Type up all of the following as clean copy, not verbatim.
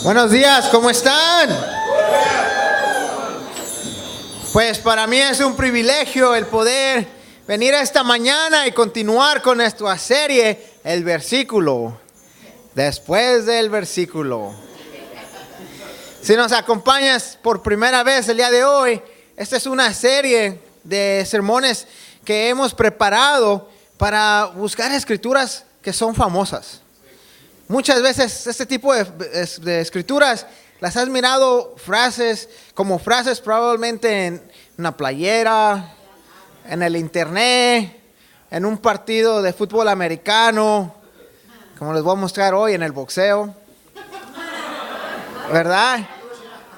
Buenos días, ¿cómo están? Pues para mí es un privilegio el poder venir esta mañana y continuar con nuestra serie, el versículo, después del versículo. Si nos acompañas por primera vez el día de hoy, esta es una serie de sermones que hemos preparado para buscar escrituras que son famosas. Muchas veces este tipo de escrituras las has mirado frases probablemente en una playera, en el internet, en un partido de fútbol americano, como les voy a mostrar hoy en el boxeo, ¿verdad?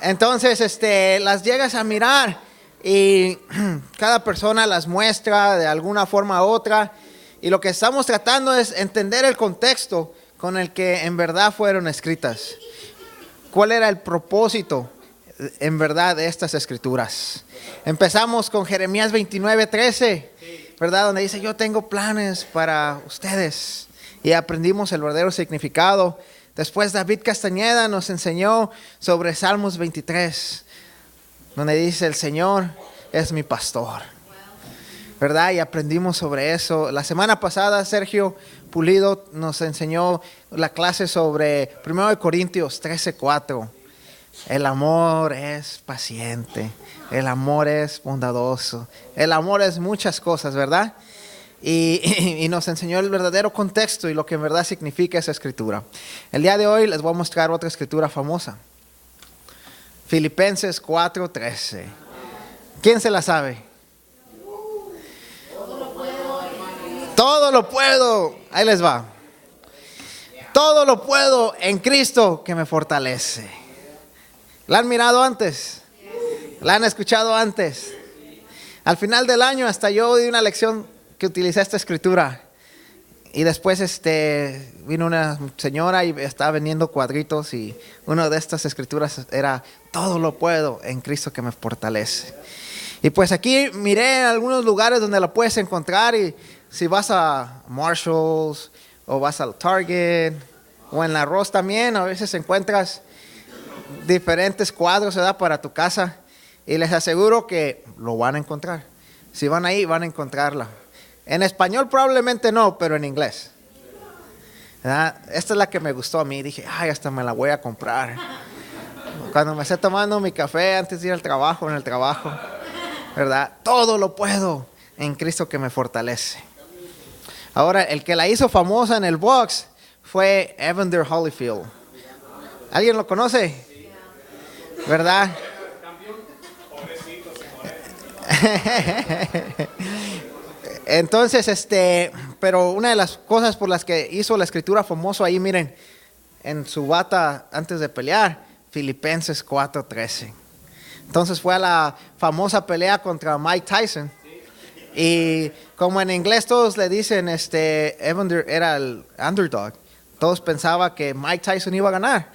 Entonces las llegas a mirar y cada persona las muestra de alguna forma u otra, y lo que estamos tratando es entender el contexto con el que en verdad fueron escritas. ¿Cuál era el propósito en verdad de estas escrituras? Empezamos con Jeremías 29:13, ¿verdad? Donde dice: yo tengo planes para ustedes. Y aprendimos el verdadero significado. Después David Castañeda nos enseñó sobre Salmos 23, donde dice: el Señor es mi pastor, ¿verdad? Y aprendimos sobre eso. La semana pasada Sergio Pulido nos enseñó la clase sobre 1 Corintios 13:4. El amor es paciente, el amor es bondadoso, el amor es muchas cosas, ¿verdad? Y nos enseñó el verdadero contexto y lo que en verdad significa esa escritura. El día de hoy les voy a mostrar otra escritura famosa, Filipenses 4:13. ¿Quién se la sabe? Todo lo puedo, ahí les va. Todo lo puedo en Cristo que me fortalece. ¿La han mirado antes? ¿La han escuchado antes? Al final del año hasta yo di una lección que utilicé esta escritura. Y después vino una señora y estaba vendiendo cuadritos, y una de estas escrituras era: todo lo puedo en Cristo que me fortalece. Y pues aquí miré en algunos lugares donde la puedes encontrar, y si vas a Marshalls o vas al Target o en la Ross también, a veces encuentras diferentes cuadros, ¿verdad?, para tu casa, y les aseguro que lo van a encontrar. Si van ahí, van a encontrarla. En español probablemente no, pero en inglés, ¿verdad? Esta es la que me gustó a mí. Dije: ay, hasta me la voy a comprar cuando me esté tomando mi café antes de ir al trabajo, en el trabajo, ¿verdad? Todo lo puedo en Cristo que me fortalece. Ahora, el que la hizo famosa en el box fue Evander Holyfield. ¿Alguien lo conoce? ¿Verdad? Entonces, pero una de las cosas por las que hizo la escritura famosa ahí, miren, en su bata antes de pelear, Filipenses 4:13. Entonces fue a la famosa pelea contra Mike Tyson. Y como en inglés todos le dicen, Evander era el underdog. Todos pensaban que Mike Tyson iba a ganar.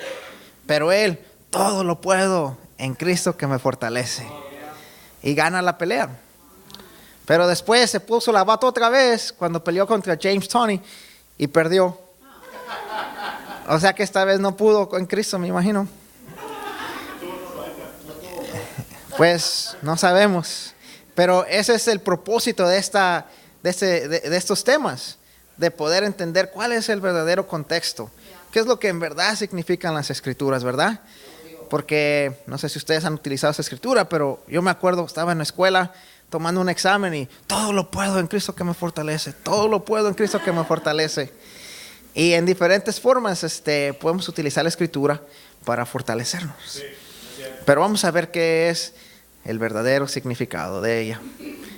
Pero él: todo lo puedo en Cristo que me fortalece. Y gana la pelea. Pero después se puso la bata otra vez cuando peleó contra James Toney y perdió. O sea que esta vez no pudo en Cristo, me imagino. Pues no sabemos. Pero ese es el propósito de estos temas, de poder entender cuál es el verdadero contexto, qué es lo que en verdad significan las escrituras, ¿verdad? Porque no sé si ustedes han utilizado esa escritura, pero yo me acuerdo, estaba en la escuela tomando un examen y: todo lo puedo en Cristo que me fortalece, todo lo puedo en Cristo que me fortalece. Y en diferentes formas podemos utilizar la escritura para fortalecernos. Pero vamos a ver qué es el verdadero significado de ella.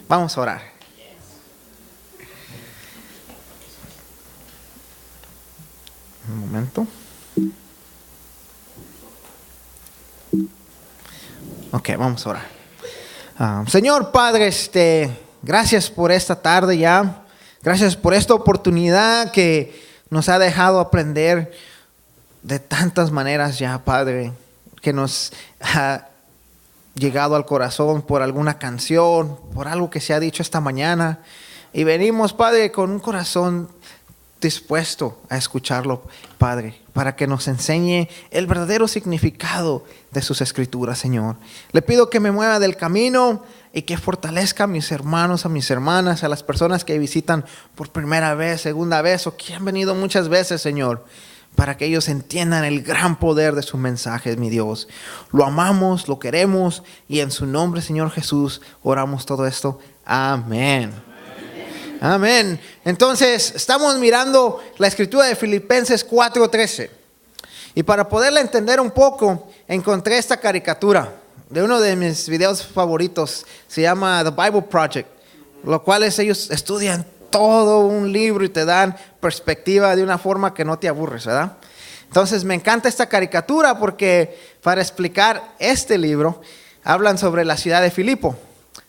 Vamos a orar. Un momento. Ok, vamos a orar. Señor Padre, gracias por esta tarde ya. Gracias por esta oportunidad que nos ha dejado aprender de tantas maneras ya, Padre, que nos ha llegado al corazón por alguna canción, por algo que se ha dicho esta mañana. Y venimos, Padre, con un corazón dispuesto a escucharlo, Padre, para que nos enseñe el verdadero significado de sus escrituras, Señor. Le pido que me mueva del camino y que fortalezca a mis hermanos, a mis hermanas, a las personas que visitan por primera vez, segunda vez o que han venido muchas veces, Señor, para que ellos entiendan el gran poder de su mensaje, mi Dios. Lo amamos, lo queremos y en su nombre, Señor Jesús, oramos todo esto. Amén. Amén. Entonces, estamos mirando la escritura de Filipenses 4:13. Y para poderla entender un poco, encontré esta caricatura de uno de mis videos favoritos. Se llama The Bible Project, lo cual es ellos estudian todo un libro y te dan perspectiva de una forma que no te aburres, ¿verdad? Entonces, me encanta esta caricatura porque para explicar este libro, hablan sobre la ciudad de Filipo.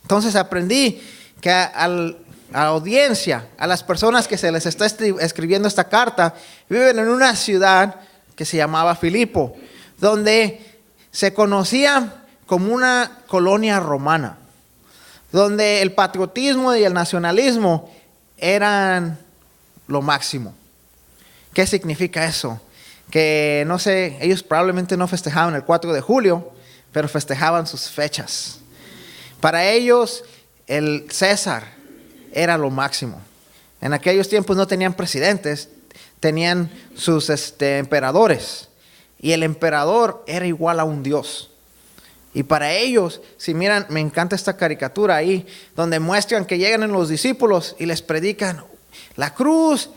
Entonces, aprendí que a la audiencia, a las personas que se les está escribiendo esta carta, viven en una ciudad que se llamaba Filipo, donde se conocía como una colonia romana, donde el patriotismo y el nacionalismo eran lo máximo. ¿Qué significa eso? Que no sé, ellos probablemente no festejaban el 4 de julio, pero festejaban sus fechas. Para ellos, el César era lo máximo. En aquellos tiempos no tenían presidentes, tenían sus emperadores. Y el emperador era igual a un dios. Y para ellos, si miran, me encanta esta caricatura ahí, donde muestran que llegan en los discípulos y les predican, la cruz,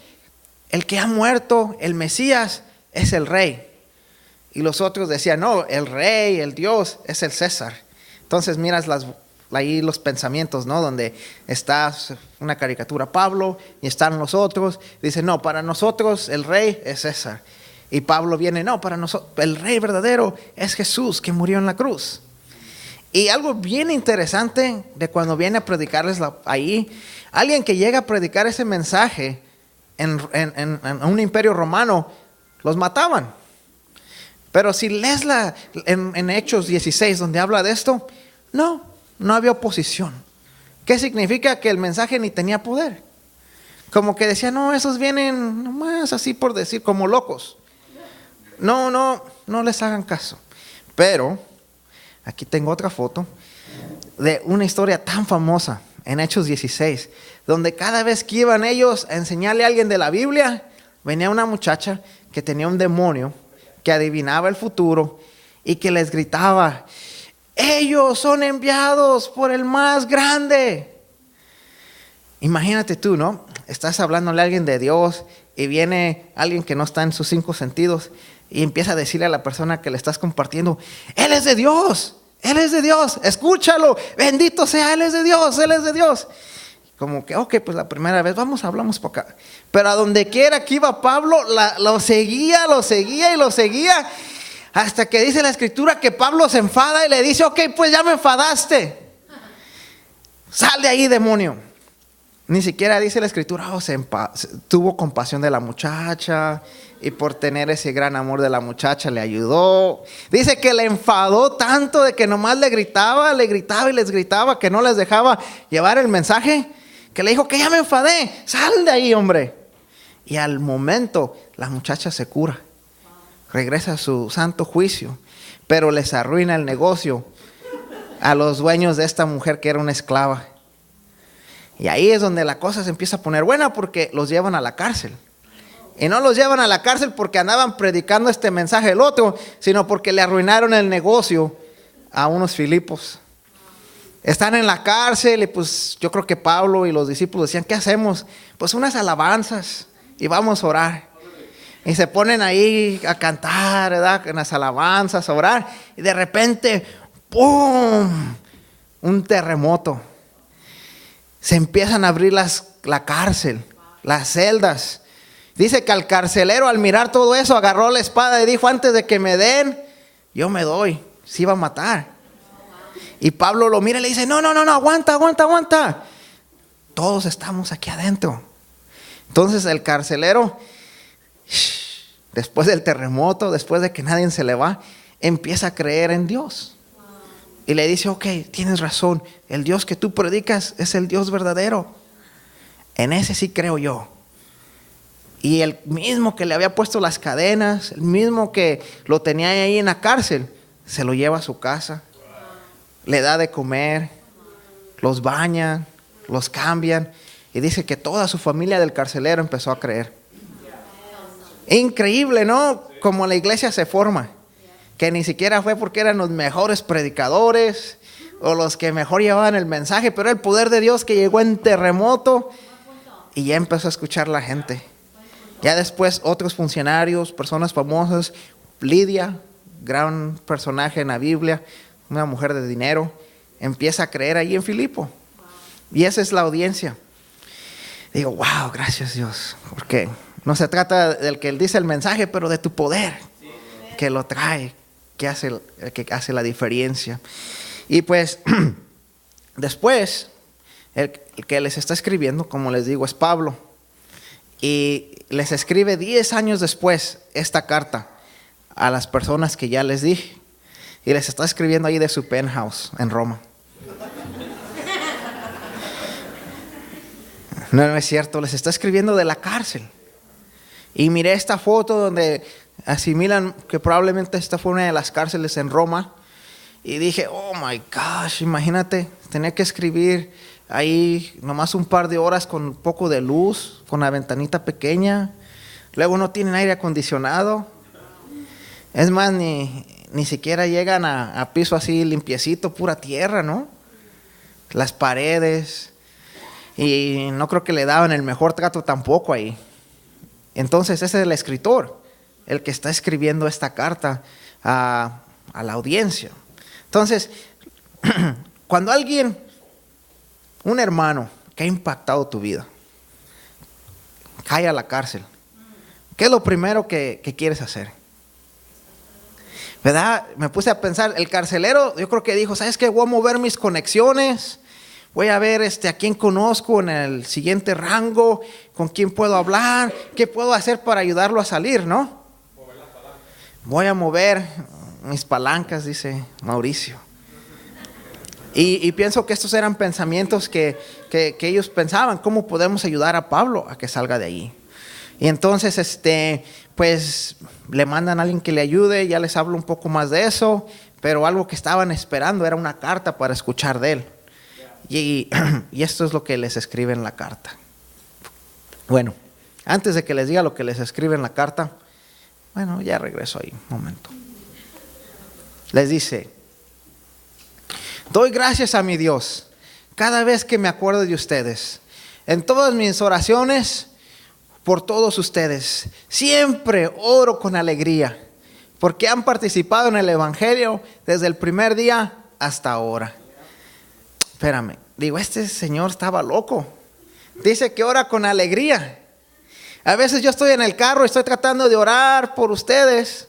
el que ha muerto, el Mesías, es el rey. Y los otros decían, no, el rey, el Dios, es el César. Entonces miras ahí los pensamientos, ¿no? Donde está una caricatura Pablo y están los otros. Dicen, no, para nosotros el rey es César. Y Pablo viene, no, para nosotros el rey verdadero es Jesús que murió en la cruz. Y algo bien interesante de cuando viene a predicarles ahí, alguien que llega a predicar ese mensaje en un imperio romano, los mataban. Pero si lees en Hechos 16, donde habla de esto, no había oposición. ¿Qué significa? Que el mensaje ni tenía poder. Como que decía, no, esos vienen nomás así por decir, como locos. No les hagan caso. Pero aquí tengo otra foto de una historia tan famosa en Hechos 16, donde cada vez que iban ellos a enseñarle a alguien de la Biblia, venía una muchacha que tenía un demonio que adivinaba el futuro y que les gritaba, ellos son enviados por el más grande. Imagínate tú, ¿no? Estás hablándole a alguien de Dios y viene alguien que no está en sus 5 sentidos y empieza a decirle a la persona que le estás compartiendo, Él es de Dios, Él es de Dios, escúchalo, bendito sea, Él es de Dios, Él es de Dios. Como que, ok, pues la primera vez, hablamos por acá. Pero a donde quiera que iba Pablo, lo seguía, hasta que dice la escritura que Pablo se enfada y le dice, ok, pues ya me enfadaste. Sal de ahí, demonio. Ni siquiera dice la escritura, tuvo compasión de la muchacha y por tener ese gran amor de la muchacha le ayudó. Dice que le enfadó tanto de que nomás le gritaba y les gritaba que no les dejaba llevar el mensaje, que le dijo que ya me enfadé, sal de ahí, hombre. Y al momento la muchacha se cura, regresa a su santo juicio, pero les arruina el negocio a los dueños de esta mujer que era una esclava. Y ahí es donde la cosa se empieza a poner buena, porque los llevan a la cárcel. Y no los llevan a la cárcel porque andaban predicando este mensaje el otro, sino porque le arruinaron el negocio a unos filipos. Están en la cárcel y pues yo creo que Pablo y los discípulos decían, ¿qué hacemos? Pues unas alabanzas y vamos a orar. Y se ponen ahí a cantar, ¿verdad? En las alabanzas, a orar. Y de repente, ¡pum! Un terremoto. Se empiezan a abrir la cárcel, las celdas. Dice que al carcelero, al mirar todo eso, agarró la espada y dijo, antes de que me den, yo me doy. Se iba a matar. Y Pablo lo mira y le dice, no, aguanta. Todos estamos aquí adentro. Entonces el carcelero, después del terremoto, después de que nadie se le va, empieza a creer en Dios. Y le dice, ok, tienes razón, el Dios que tú predicas es el Dios verdadero. En ese sí creo yo. Y el mismo que le había puesto las cadenas, el mismo que lo tenía ahí en la cárcel, se lo lleva a su casa, le da de comer, los bañan, los cambian. Y dice que toda su familia del carcelero empezó a creer. Increíble, ¿no? Como la iglesia se forma. Que ni siquiera fue porque eran los mejores predicadores o los que mejor llevaban el mensaje, pero el poder de Dios que llegó en terremoto y ya empezó a escuchar la gente. Ya después otros funcionarios, personas famosas, Lidia, gran personaje en la Biblia, una mujer de dinero, empieza a creer ahí en Filipo. Y esa es la audiencia. Digo, wow, gracias Dios, porque no se trata del que él dice el mensaje, pero de tu poder, que lo trae, que hace la diferencia. Y pues, después, el que les está escribiendo, como les digo, es Pablo. Y les escribe 10 años después esta carta a las personas que ya les dije. Y les está escribiendo ahí de su penthouse en Roma. No es cierto, les está escribiendo de la cárcel. Y miré esta foto donde asimilan que probablemente esta fue una de las cárceles en Roma. Y dije, oh my gosh, imagínate tener que escribir ahí nomás un par de horas con un poco de luz, con la ventanita pequeña. Luego no tienen aire acondicionado. Es más, ni siquiera llegan a piso así limpiecito, pura tierra, ¿no? Las paredes. Y no creo que le daban el mejor trato tampoco ahí. Entonces ese es el escritor, el que está escribiendo esta carta a la audiencia. Entonces, cuando alguien, un hermano que ha impactado tu vida, cae a la cárcel, ¿qué es lo primero que quieres hacer? ¿Verdad? Me puse a pensar, el carcelero yo creo que dijo, ¿sabes qué? Voy a mover mis conexiones. Voy a ver a quién conozco en el siguiente rango, con quién puedo hablar, qué puedo hacer para ayudarlo a salir, ¿no? Voy a mover mis palancas, dice Mauricio. Y pienso que estos eran pensamientos que ellos pensaban, ¿cómo podemos ayudar a Pablo a que salga de ahí? Y entonces, pues le mandan a alguien que le ayude, ya les hablo un poco más de eso, pero algo que estaban esperando era una carta para escuchar de él. Y esto es lo que les escribe en la carta. Bueno, antes de que les diga lo que les escribe en la carta, bueno, ya regreso ahí un momento. Les dice, doy gracias a mi Dios cada vez que me acuerdo de ustedes. En todas mis oraciones, por todos ustedes, siempre oro con alegría, porque han participado en el Evangelio desde el primer día hasta ahora. Espérame, digo, este señor estaba loco. Dice que ora con alegría. A veces yo estoy en el carro y estoy tratando de orar por ustedes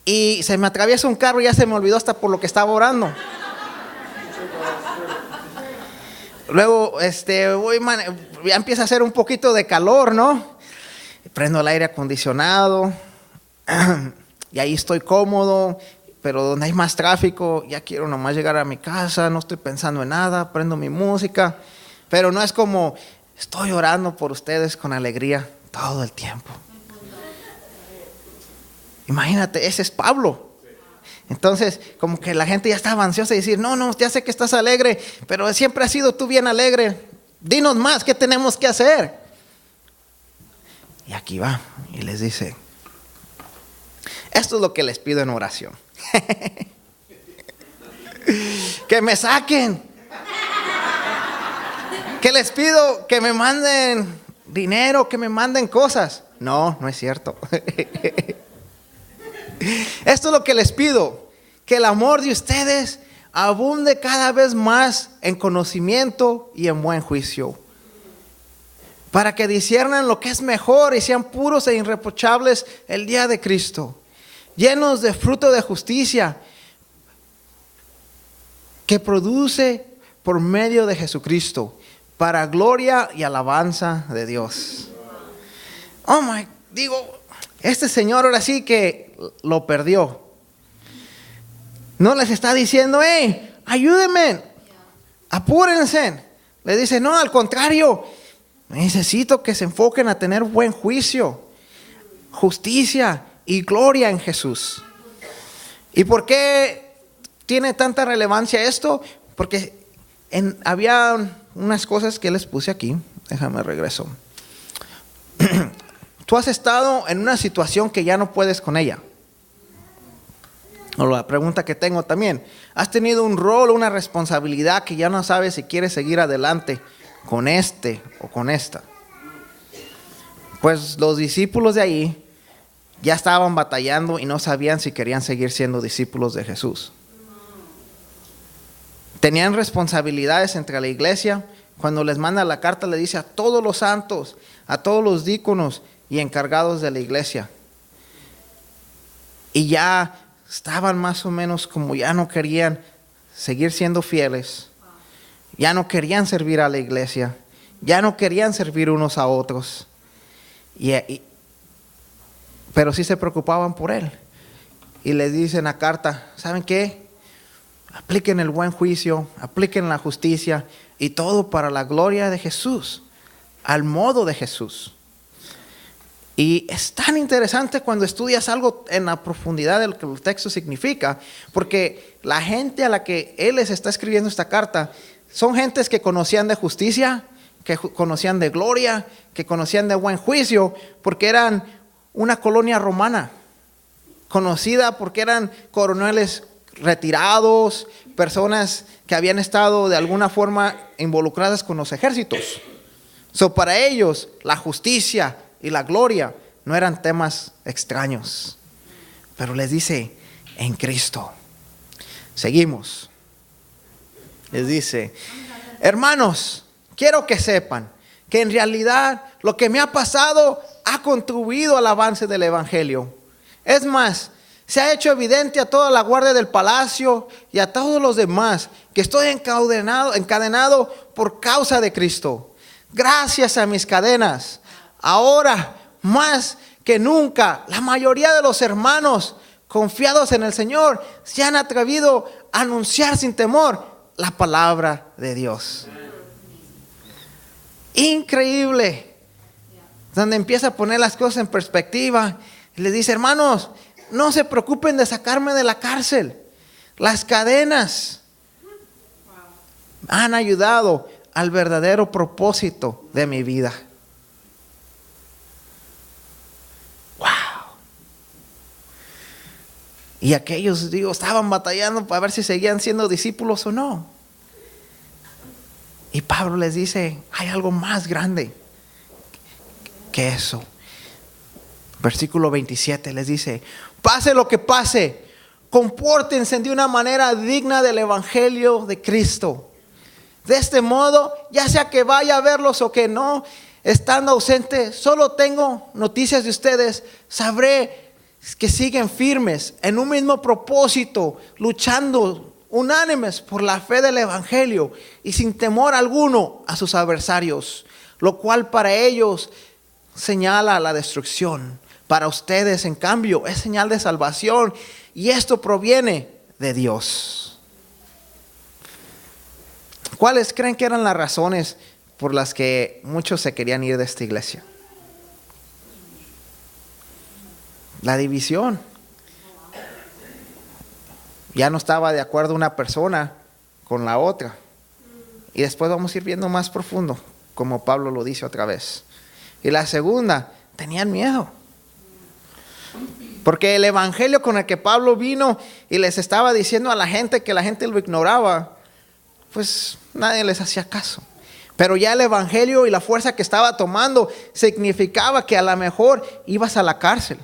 y se me atraviesa un carro y ya se me olvidó hasta por lo que estaba orando. Luego ya empieza a hacer un poquito de calor, ¿no? Prendo el aire acondicionado y ahí estoy cómodo. Pero donde hay más tráfico, ya quiero nomás llegar a mi casa, no estoy pensando en nada, prendo mi música. Pero no es como, estoy orando por ustedes con alegría todo el tiempo. Imagínate, ese es Pablo. Entonces, como que la gente ya estaba ansiosa y decir, no, ya sé que estás alegre, pero siempre has sido tú bien alegre. Dinos más, ¿qué tenemos que hacer? Y aquí va, y les dice, esto es lo que les pido en oración. Que me saquen. Que les pido que me manden dinero, que me manden cosas. No es cierto. Esto es lo que les pido, que el amor de ustedes abunde cada vez más en conocimiento y en buen juicio, para que disciernan lo que es mejor y sean puros e irreprochables el día de Cristo, llenos de fruto de justicia que produce por medio de Jesucristo, para gloria y alabanza de Dios. Este señor ahora sí que lo perdió. No les está diciendo, ayúdenme, apúrense. Le dice, no, al contrario, Necesito que se enfoquen a tener buen juicio, justicia y gloria en Jesús. ¿Y por qué tiene tanta relevancia esto? Porque había unas cosas que les puse aquí. Déjame regreso. Tú has estado en una situación que ya no puedes con ella. O la pregunta que tengo también. Has tenido un rol, una responsabilidad que ya no sabes si quieres seguir adelante con este o con esta. Pues los discípulos de ahí ya estaban batallando y no sabían si querían seguir siendo discípulos de Jesús. Tenían responsabilidades entre la iglesia. Cuando les manda la carta le dice a todos los santos, a todos los diáconos y encargados de la iglesia. Y ya estaban más o menos como ya no querían seguir siendo fieles. Ya no querían servir a la iglesia. Ya no querían servir unos a otros. Pero sí se preocupaban por él. Y les dicen la carta, ¿saben qué? Apliquen el buen juicio, apliquen la justicia y todo para la gloria de Jesús, al modo de Jesús. Y es tan interesante cuando estudias algo en la profundidad de lo que el texto significa, porque la gente a la que él les está escribiendo esta carta son gentes que conocían de justicia, que conocían de gloria, que conocían de buen juicio, porque eran una colonia romana, conocida porque eran coroneles retirados, personas que habían estado de alguna forma involucradas con los ejércitos. Para ellos la justicia y la gloria no eran temas extraños. Pero les dice, en Cristo. Seguimos. Les dice, hermanos, quiero que sepan que en realidad lo que me ha pasado ha contribuido al avance del evangelio. Es más, se ha hecho evidente a toda la guardia del palacio y a todos los demás que estoy encadenado por causa de Cristo. Gracias a mis cadenas, ahora más que nunca, la mayoría de los hermanos confiados en el Señor se han atrevido a anunciar sin temor la palabra de Dios. Increíble. Donde empieza a poner las cosas en perspectiva y les dice, hermanos, no se preocupen de sacarme de la cárcel. Las cadenas han ayudado al verdadero propósito de mi vida. Wow. Y aquellos, estaban batallando para ver si seguían siendo discípulos o no. Y Pablo les dice, hay algo más grande que eso. Versículo 27 les dice, pase lo que pase, compórtense de una manera digna del evangelio de Cristo. De este modo, ya sea que vaya a verlos o que no, estando ausente, solo tengo noticias de ustedes, sabré que siguen firmes en un mismo propósito, luchando unánimes por la fe del evangelio y sin temor alguno a sus adversarios, lo cual para ellos señala la destrucción. Para ustedes, en cambio, es señal de salvación y esto proviene de Dios. ¿Cuáles creen que eran las razones por las que muchos se querían ir de esta iglesia? La división. Ya no estaba de acuerdo una persona con la otra. Y después vamos a ir viendo más profundo, como Pablo lo dice otra vez. Y la segunda, tenían miedo. Porque el evangelio con el que Pablo vino y les estaba diciendo a la gente que la gente lo ignoraba, pues nadie les hacía caso. Pero ya el evangelio y la fuerza que estaba tomando significaba que a lo mejor ibas a la cárcel.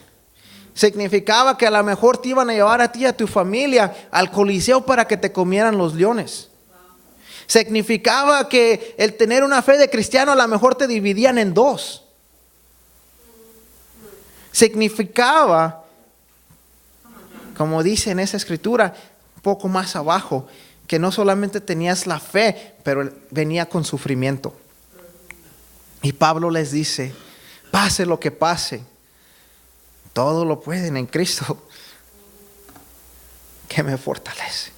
Significaba que a lo mejor te iban a llevar a ti y a tu familia al coliseo para que te comieran los leones. Significaba que el tener una fe de cristiano a lo mejor te dividían en dos. Significaba, como dice en esa escritura, un poco más abajo, que no solamente tenías la fe, pero venía con sufrimiento. Y Pablo les dice, pase lo que pase, todo lo pueden en Cristo, que me fortalece.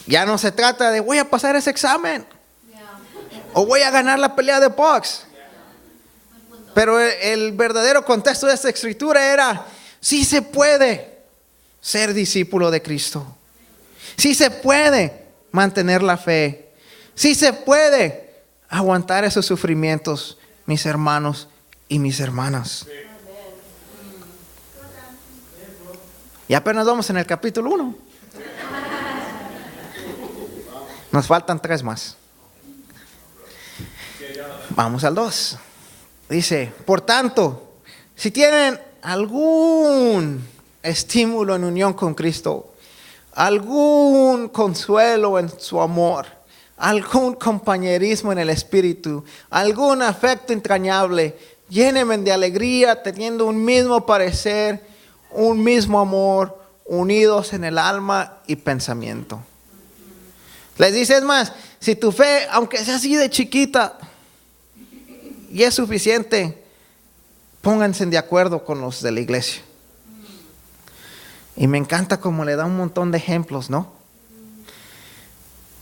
Ya no se trata de voy a pasar ese examen o voy a ganar la pelea de box. Pero el verdadero contexto de esta escritura era, sí se puede ser discípulo de Cristo. Sí se puede mantener la fe. Sí se puede aguantar esos sufrimientos, mis hermanos y mis hermanas. Y apenas vamos en el capítulo 1. Nos faltan 3 más. Vamos al 2. Dice, por tanto, si tienen algún estímulo en unión con Cristo, algún consuelo en su amor, algún compañerismo en el Espíritu, algún afecto entrañable, llénenme de alegría teniendo un mismo parecer, un mismo amor, unidos en el alma y pensamiento. Les dice, es más, si tu fe, aunque sea así de chiquita, y es suficiente, pónganse de acuerdo con los de la iglesia. Y me encanta como le da un montón de ejemplos, ¿no?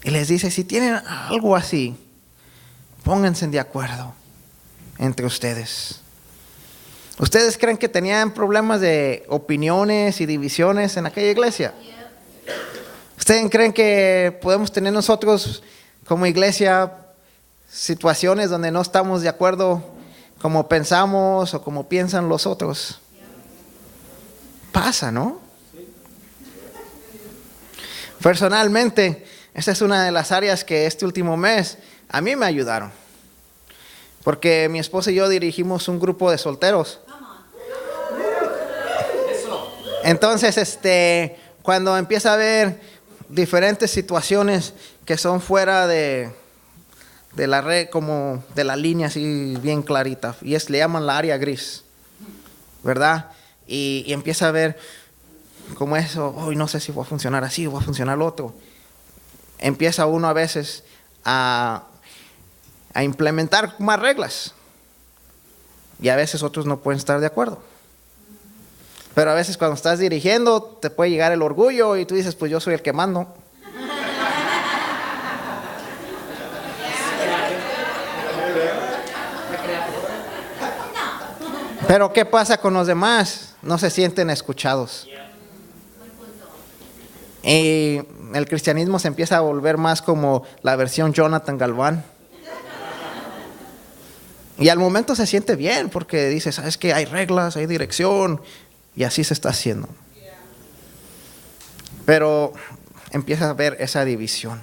Y les dice, si tienen algo así, pónganse de acuerdo entre ustedes. ¿Ustedes creen que tenían problemas de opiniones y divisiones en aquella iglesia? ¿Ustedes creen que podemos tener nosotros como iglesia situaciones donde no estamos de acuerdo como pensamos o como piensan los otros? Pasa, ¿no? Personalmente, esta es una de las áreas que este último mes a mí me ayudaron. Porque mi esposa y yo dirigimos un grupo de solteros. Entonces, cuando empieza a haber diferentes situaciones que son fuera de la red, como de la línea así bien clarita, y le llaman la área gris, ¿verdad? Y empieza a ver como eso, hoy no sé si va a funcionar así o va a funcionar lo otro. Empieza uno a veces a implementar más reglas, y a veces otros no pueden estar de acuerdo. Pero a veces cuando estás dirigiendo te puede llegar el orgullo y tú dices, pues yo soy el que mando. Pero ¿qué pasa con los demás? No se sienten escuchados. Y el cristianismo se empieza a volver más como la versión Jonathan Galván. Y al momento se siente bien porque dice, sabes que hay reglas, hay dirección, y así se está haciendo. Pero empieza a haber esa división.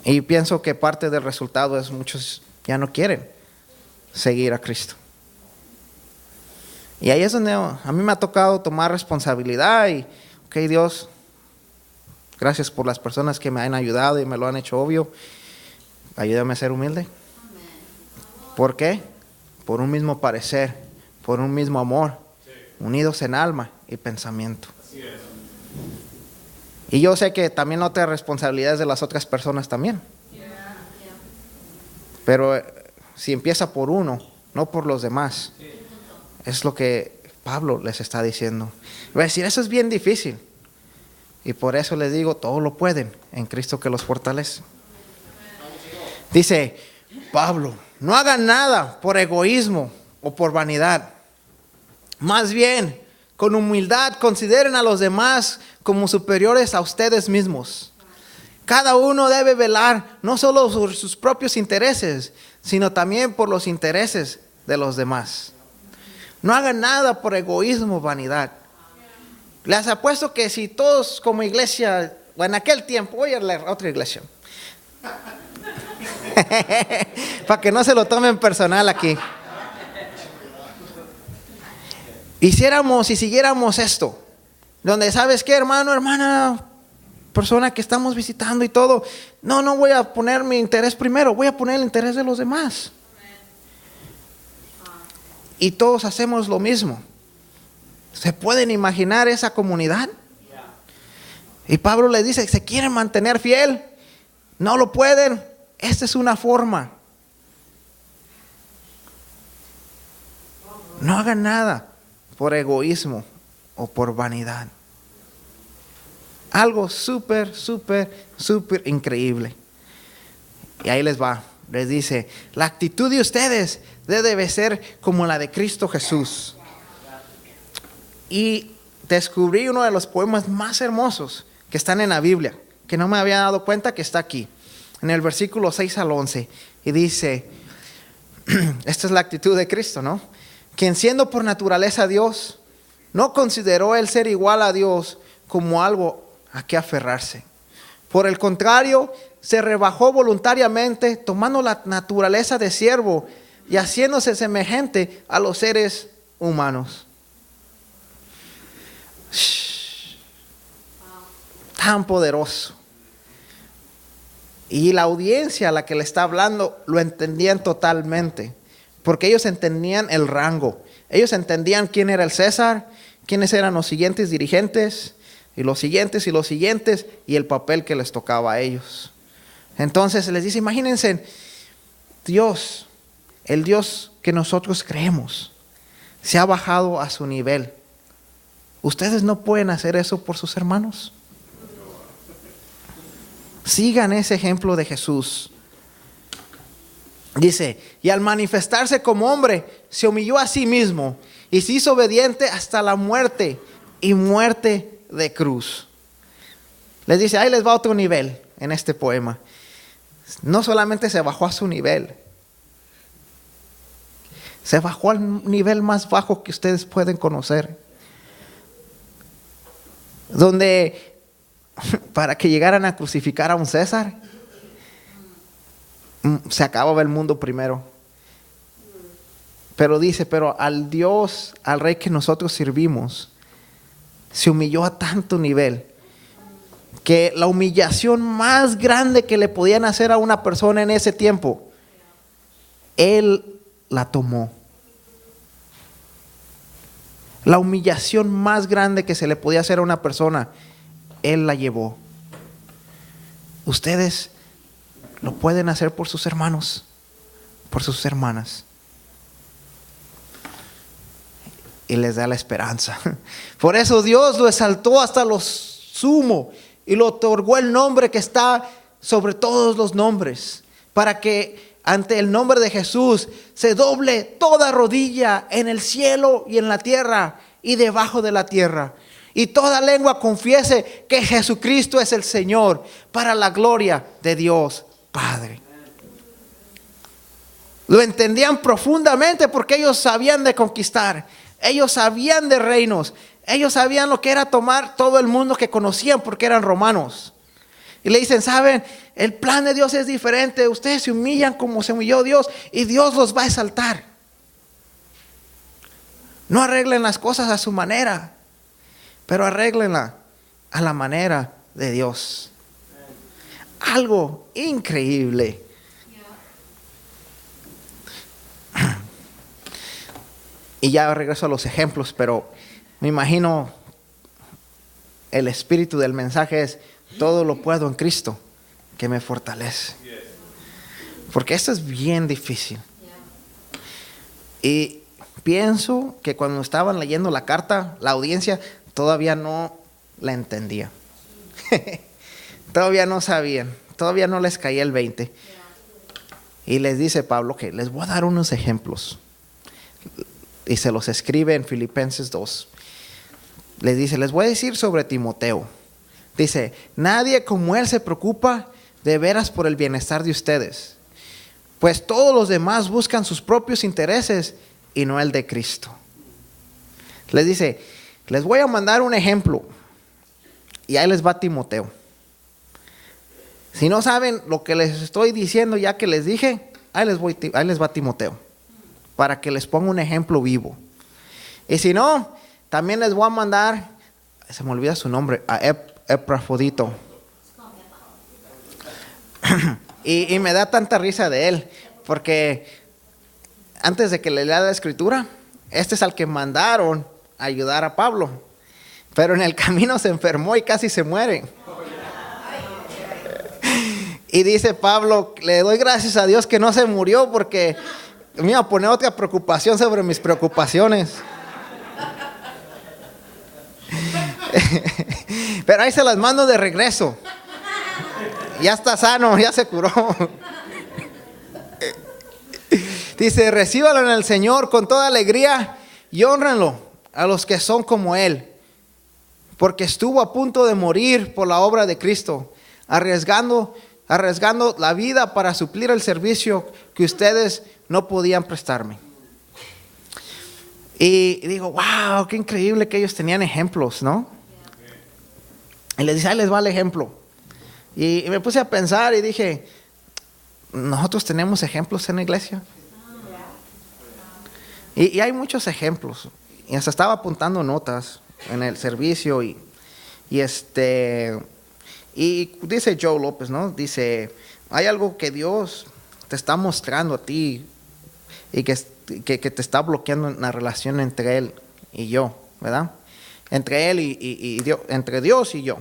Y pienso que parte del resultado es muchos ya no quieren seguir a Cristo. Y ahí es donde a mí me ha tocado tomar responsabilidad y, ok, Dios, gracias por las personas que me han ayudado y me lo han hecho obvio. Ayúdame a ser humilde. ¿Por qué? Por un mismo parecer, por un mismo amor, unidos en alma y pensamiento. Y yo sé que también otras responsabilidades de las otras personas también. Pero si empieza por uno, no por los demás. Es lo que Pablo les está diciendo. Voy a decir, eso es bien difícil. Y por eso les digo, todo lo pueden en Cristo que los fortalece. Dice Pablo, no hagan nada por egoísmo o por vanidad. Más bien, con humildad consideren a los demás como superiores a ustedes mismos. Cada uno debe velar no solo por sus propios intereses, sino también por los intereses de los demás. No hagan nada por egoísmo o vanidad. Les apuesto que si todos como iglesia, o en aquel tiempo, voy a la otra iglesia, para que no se lo tomen personal aquí. Hiciéramos y siguiéramos esto, donde sabes qué, hermano, hermana, persona que estamos visitando y todo, no voy a poner mi interés primero, voy a poner el interés de los demás. Y todos hacemos lo mismo. ¿Se pueden imaginar esa comunidad? Y Pablo les dice, ¿se quieren mantener fiel? ¿No lo pueden? Esta es una forma. No hagan nada por egoísmo o por vanidad. Algo súper increíble. Y ahí les va. Les dice, la actitud de ustedes debe ser como la de Cristo Jesús. Y descubrí uno de los poemas más hermosos que están en la Biblia, que no me había dado cuenta que está aquí, en el versículo 6 al 11. Y dice, esta es la actitud de Cristo, ¿no? Quien siendo por naturaleza Dios, no consideró el ser igual a Dios como algo a que aferrarse. Por el contrario, se rebajó voluntariamente, tomando la naturaleza de siervo y haciéndose semejante a los seres humanos. Tan poderoso. Y la audiencia a la que le está hablando lo entendían totalmente, porque ellos entendían el rango. Ellos entendían quién era el César, quiénes eran los siguientes dirigentes, y los siguientes, y el papel que les tocaba a ellos. Entonces les dice, imagínense, Dios, el Dios que nosotros creemos, se ha bajado a su nivel. ¿Ustedes no pueden hacer eso por sus hermanos? Sigan ese ejemplo de Jesús. Dice, y al manifestarse como hombre, se humilló a sí mismo y se hizo obediente hasta la muerte, y muerte de cruz. Les dice, ahí les va otro nivel en este poema. No solamente se bajó a su nivel, se bajó al nivel más bajo que ustedes pueden conocer, donde para que llegaran a crucificar a un César, se acababa el mundo primero. Pero dice, pero al Dios, al Rey que nosotros servimos, se humilló a tanto nivel que la humillación más grande que le podían hacer a una persona en ese tiempo, Él la tomó. La humillación más grande que se le podía hacer a una persona, Él la llevó. Ustedes lo pueden hacer por sus hermanos, por sus hermanas. Y les da la esperanza. Por eso Dios lo exaltó hasta lo sumo y le otorgó el nombre que está sobre todos los nombres, para que ante el nombre de Jesús se doble toda rodilla en el cielo y en la tierra y debajo de la tierra, y toda lengua confiese que Jesucristo es el Señor, para la gloria de Dios Padre. Lo entendían profundamente porque ellos sabían de conquistar. Ellos sabían de reinos. Ellos sabían lo que era tomar todo el mundo que conocían porque eran romanos. Y le dicen, ¿saben? El plan de Dios es diferente. Ustedes se humillan como se humilló Dios y Dios los va a exaltar. No arreglen las cosas a su manera, pero arréglenla a la manera de Dios. Algo increíble. Y ya regreso a los ejemplos, pero me imagino el espíritu del mensaje es: todo lo puedo en Cristo que me fortalece. Porque esto es bien difícil. Y pienso que cuando estaban leyendo la carta, la audiencia todavía no la entendía. Todavía no sabían, todavía no les caía el 20. Y les dice Pablo que les voy a dar unos ejemplos. Y se los escribe en Filipenses 2. Les dice, les voy a decir sobre Timoteo. Dice, nadie como él se preocupa de veras por el bienestar de ustedes, pues todos los demás buscan sus propios intereses y no el de Cristo. Les dice, les voy a mandar un ejemplo. Y ahí les va Timoteo. Si no saben lo que les estoy diciendo ya que les dije, ahí les va Timoteo, para que les ponga un ejemplo vivo. Y si no, también les voy a mandar, se me olvida su nombre, a Epafrodito. y me da tanta risa de él, porque antes de que le lea la escritura, este es al que mandaron a ayudar a Pablo, pero en el camino se enfermó y casi se muere. Y dice Pablo, le doy gracias a Dios que no se murió, porque me iba a poner otra preocupación sobre mis preocupaciones. Pero ahí se las mando de regreso. Ya está sano, ya se curó. Dice, recíbalo en el Señor con toda alegría y hónrenlo a los que son como Él. Porque estuvo a punto de morir por la obra de Cristo, arriesgando la vida para suplir el servicio que ustedes no podían prestarme. Y digo, wow, qué increíble que ellos tenían ejemplos, ¿no? Y les dice, ahí les va el ejemplo. Y me puse a pensar y dije, ¿nosotros tenemos ejemplos en la iglesia? Y hay muchos ejemplos. Y hasta estaba apuntando notas en el servicio y dice Joe López, ¿no? Dice, hay algo que Dios te está mostrando a ti y que te está bloqueando en la relación entre Él y yo, ¿verdad? Entre Él y Dios, entre Dios y yo.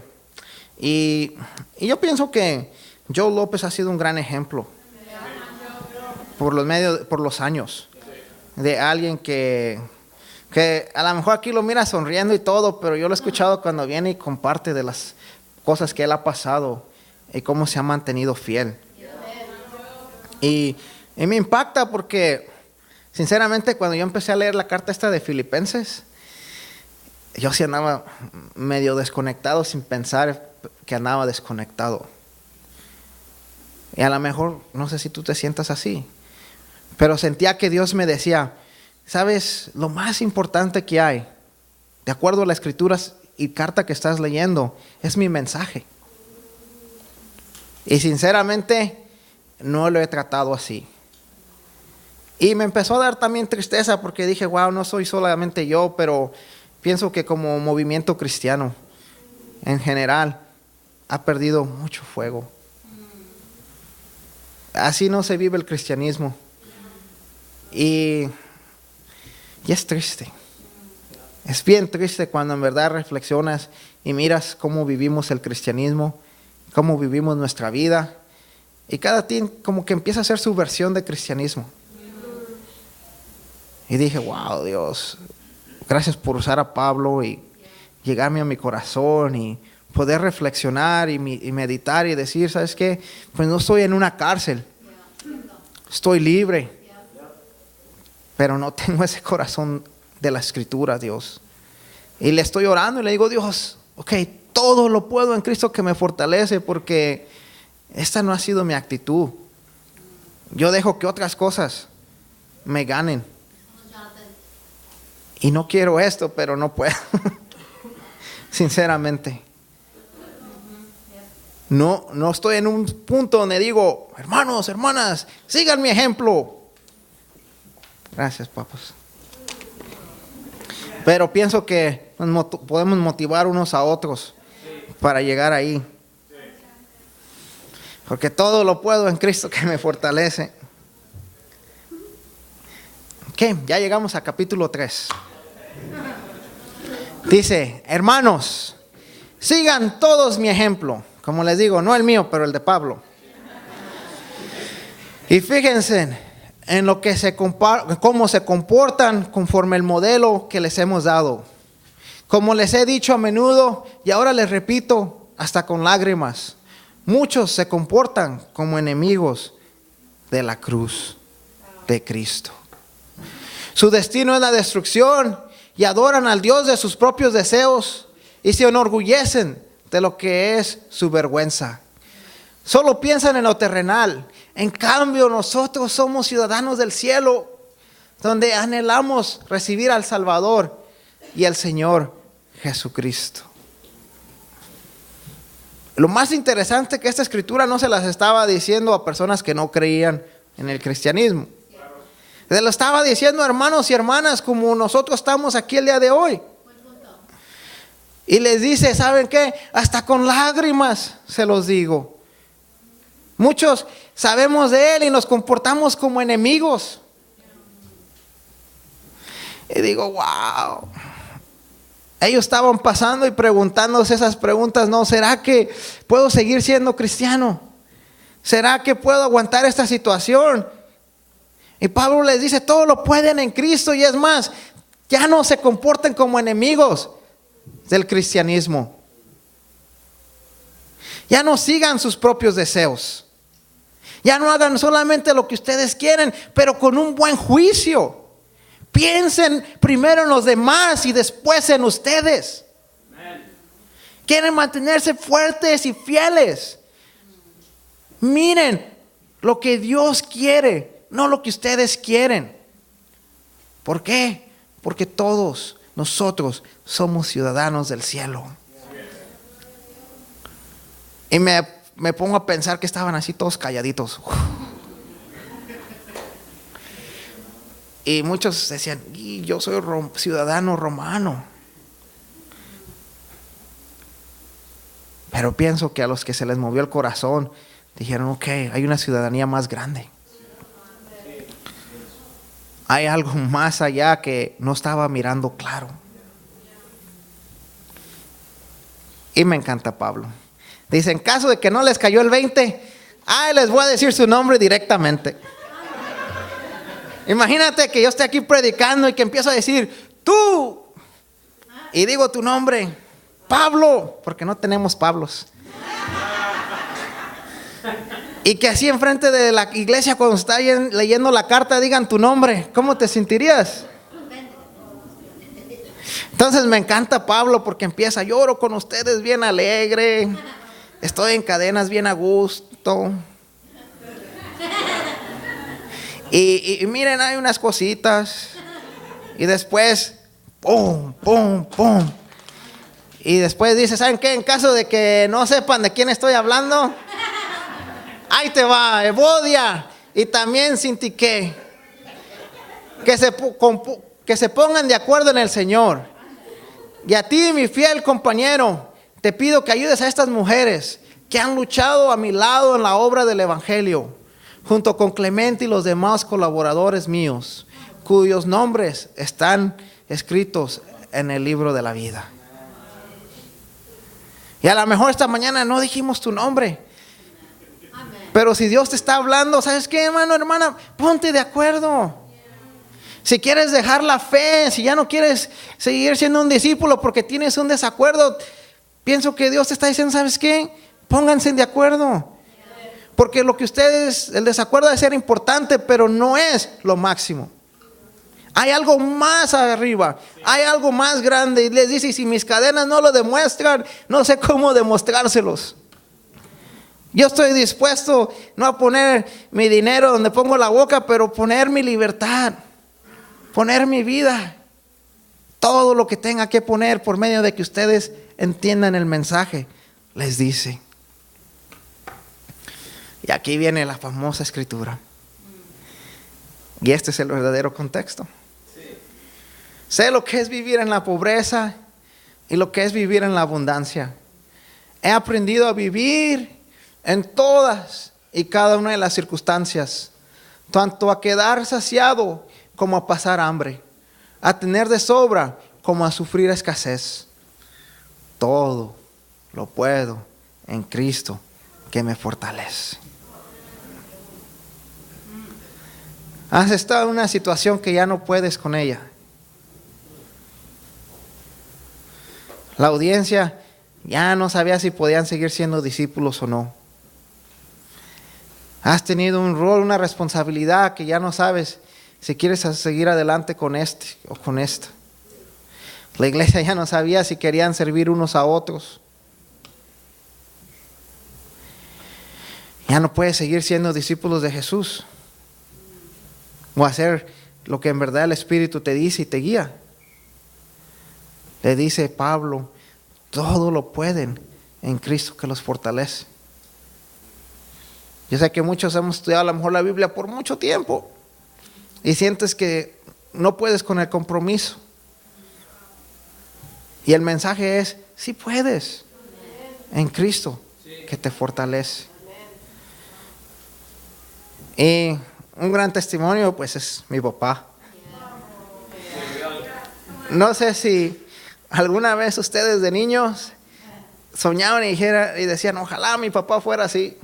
Y yo pienso que Joe López ha sido un gran ejemplo por los años de alguien que a lo mejor aquí lo mira sonriendo y todo, pero yo lo he escuchado cuando viene y comparte de las cosas que él ha pasado y cómo se ha mantenido fiel. Y me impacta porque, sinceramente, cuando yo empecé a leer la carta esta de Filipenses, yo sí andaba medio desconectado sin pensar que andaba desconectado. Y a lo mejor, no sé si tú te sientas así, pero sentía que Dios me decía, ¿sabes? Lo más importante que hay, de acuerdo a las escrituras y carta que estás leyendo, es mi mensaje. Y sinceramente, no lo he tratado así. Y me empezó a dar también tristeza porque dije, wow, no soy solamente yo, pero pienso que como movimiento cristiano, en general, ha perdido mucho fuego. Así no se vive el cristianismo. Y es triste. Es bien triste cuando en verdad reflexionas y miras cómo vivimos el cristianismo, cómo vivimos nuestra vida. Y cada quien como que empieza a hacer su versión de cristianismo. Y dije, wow, Dios, gracias por usar a Pablo y llegarme a mi corazón y poder reflexionar y meditar y decir, ¿sabes qué? Pues no estoy en una cárcel. Estoy libre. Pero no tengo ese corazón de la escritura, Dios. Y le estoy orando y le digo, Dios, ok, todo lo puedo en Cristo que me fortalece, porque esta no ha sido mi actitud. Yo dejo que otras cosas me ganen. Y no quiero esto, pero no puedo. Sinceramente. No estoy en un punto donde digo, hermanos, hermanas, sigan mi ejemplo. Gracias, papas. Pero pienso que podemos motivar unos a otros para llegar ahí. Porque todo lo puedo en Cristo que me fortalece. Ok, ya llegamos a capítulo 3. Dice, hermanos, sigan todos mi ejemplo. Como les digo, no el mío, pero el de Pablo. Y fíjense en lo que cómo se comportan conforme el modelo que les hemos dado. Como les he dicho a menudo, y ahora les repito, hasta con lágrimas, muchos se comportan como enemigos de la cruz de Cristo. Su destino es la destrucción y adoran al Dios de sus propios deseos y se enorgullecen de lo que es su vergüenza. Solo piensan en lo terrenal. En cambio, nosotros somos ciudadanos del cielo, donde anhelamos recibir al Salvador y al Señor Jesucristo. Lo más interesante es que esta escritura no se las estaba diciendo a personas que no creían en el cristianismo. Se lo estaba diciendo a hermanos y hermanas como nosotros estamos aquí el día de hoy. Y les dice, ¿saben qué? Hasta con lágrimas se los digo. Muchos sabemos de Él y nos comportamos como enemigos. Y digo, wow. Ellos estaban pasando y preguntándose esas preguntas. No, ¿será que puedo seguir siendo cristiano? ¿Será que puedo aguantar esta situación? Y Pablo les dice, todo lo pueden en Cristo. Y es más, ya no se comporten como enemigos. del cristianismo. Ya no sigan sus propios deseos. Ya no hagan solamente lo que ustedes quieren, pero con un buen juicio. Piensen primero en los demás y después en ustedes. Quieren mantenerse fuertes y fieles. Miren lo que Dios quiere, no lo que ustedes quieren. ¿Por qué? Porque todos nosotros somos ciudadanos del cielo. Y me pongo a pensar que estaban así todos calladitos. Y muchos decían, yo soy ciudadano romano. Pero pienso que a los que se les movió el corazón, dijeron, ok, hay una ciudadanía más grande. Hay algo más allá que no estaba mirando claro. Y me encanta Pablo. Dice, en caso de que no les cayó el 20, les voy a decir su nombre directamente. Imagínate que yo esté aquí predicando y que empiezo a decir, tú, y digo tu nombre, Pablo, porque no tenemos Pablos. Y que así enfrente de la iglesia, cuando está leyendo la carta, digan tu nombre. ¿Cómo te sentirías? Entonces me encanta Pablo porque empieza, lloro con ustedes bien alegre. Estoy en cadenas bien a gusto. Y miren, hay unas cositas. Y después, pum, pum, pum. Y después dice, ¿saben qué? En caso de que no sepan de quién estoy hablando, ahí te va, Evodia y también Sintique. Que se pongan de acuerdo en el Señor. Y a ti, mi fiel compañero, te pido que ayudes a estas mujeres que han luchado a mi lado en la obra del Evangelio, junto con Clemente y los demás colaboradores míos, cuyos nombres están escritos en el libro de la vida. Y a lo mejor esta mañana no dijimos tu nombre. Pero si Dios te está hablando, ¿sabes qué, hermano, hermana? Ponte de acuerdo. Si quieres dejar la fe, si ya no quieres seguir siendo un discípulo porque tienes un desacuerdo, pienso que Dios te está diciendo, ¿sabes qué? Pónganse de acuerdo. Porque lo que ustedes, el desacuerdo debe ser importante, pero no es lo máximo. Hay algo más arriba, hay algo más grande. Y les dice, y si mis cadenas no lo demuestran, no sé cómo demostrárselos. Yo estoy dispuesto no a poner mi dinero donde pongo la boca, pero poner mi libertad, poner mi vida, todo lo que tenga que poner por medio de que ustedes entiendan el mensaje, les dice. Y aquí viene la famosa escritura. Y este es el verdadero contexto. Sé lo que es vivir en la pobreza y lo que es vivir en la abundancia. He aprendido a vivir en todas y cada una de las circunstancias, tanto a quedar saciado como a pasar hambre, a tener de sobra como a sufrir escasez. Todo lo puedo en Cristo que me fortalece. Has estado en una situación que ya no puedes con ella. La audiencia ya no sabía si podían seguir siendo discípulos o no. Has tenido un rol, una responsabilidad que ya no sabes si quieres seguir adelante con este o con esta. La iglesia ya no sabía si querían servir unos a otros. Ya no puedes seguir siendo discípulos de Jesús o hacer lo que en verdad el Espíritu te dice y te guía. Le dice Pablo, todo lo pueden en Cristo que los fortalece. Yo sé que muchos hemos estudiado a lo mejor la Biblia por mucho tiempo y sientes que no puedes con el compromiso. Y el mensaje es, sí puedes en Cristo que te fortalece. Y un gran testimonio pues es mi papá. No sé si alguna vez ustedes de niños soñaban y decían, ojalá mi papá fuera así.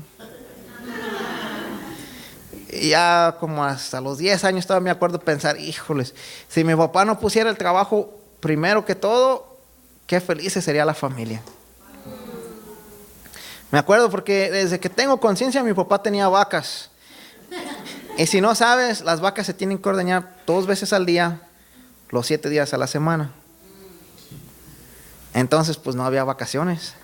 Y ya como hasta los 10 años todavía me acuerdo pensar, híjoles, si mi papá no pusiera el trabajo primero que todo, qué felices sería la familia. Me acuerdo porque desde que tengo conciencia mi papá tenía vacas. Y si no sabes, las vacas se tienen que ordeñar 2 veces al día, los 7 días a la semana. Entonces pues no había vacaciones.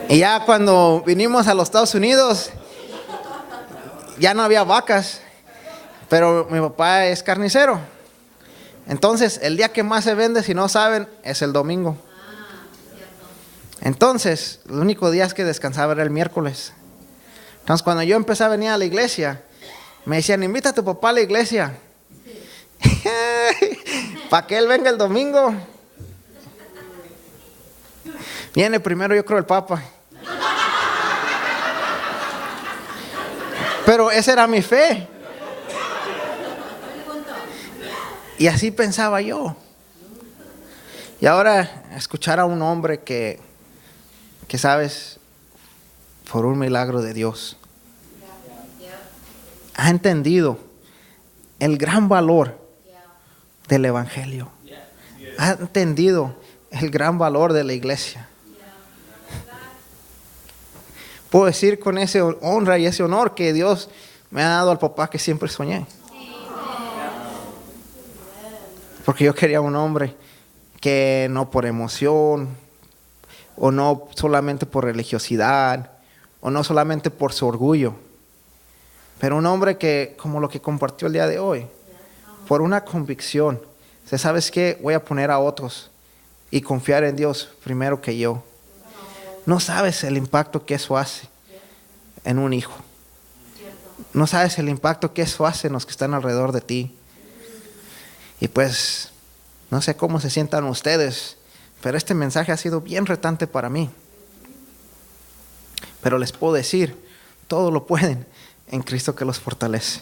Y ya cuando vinimos a los Estados Unidos, ya no había vacas, pero mi papá es carnicero. Entonces, el día que más se vende, si no saben, es el domingo. Entonces, los únicos días que descansaba era el miércoles. Entonces, cuando yo empecé a venir a la iglesia, me decían, invita a tu papá a la iglesia. Para que él venga el domingo. Viene primero, yo creo, el papa. Pero esa era mi fe. Y así pensaba yo. Y ahora escuchar a un hombre que sabes, por un milagro de Dios, ha entendido el gran valor del evangelio. Ha entendido el gran valor de la iglesia. Puedo decir con esa honra y ese honor que Dios me ha dado al papá que siempre soñé. Porque yo quería un hombre que no por emoción, o no solamente por religiosidad, o no solamente por su orgullo, pero un hombre que, como lo que compartió el día de hoy, por una convicción, ¿sabes qué? Voy a poner a otros y confiar en Dios primero que yo. No sabes el impacto que eso hace en un hijo. No sabes el impacto que eso hace en los que están alrededor de ti. Y pues, no sé cómo se sientan ustedes, pero este mensaje ha sido bien retante para mí. Pero les puedo decir, todo lo pueden en Cristo que los fortalece.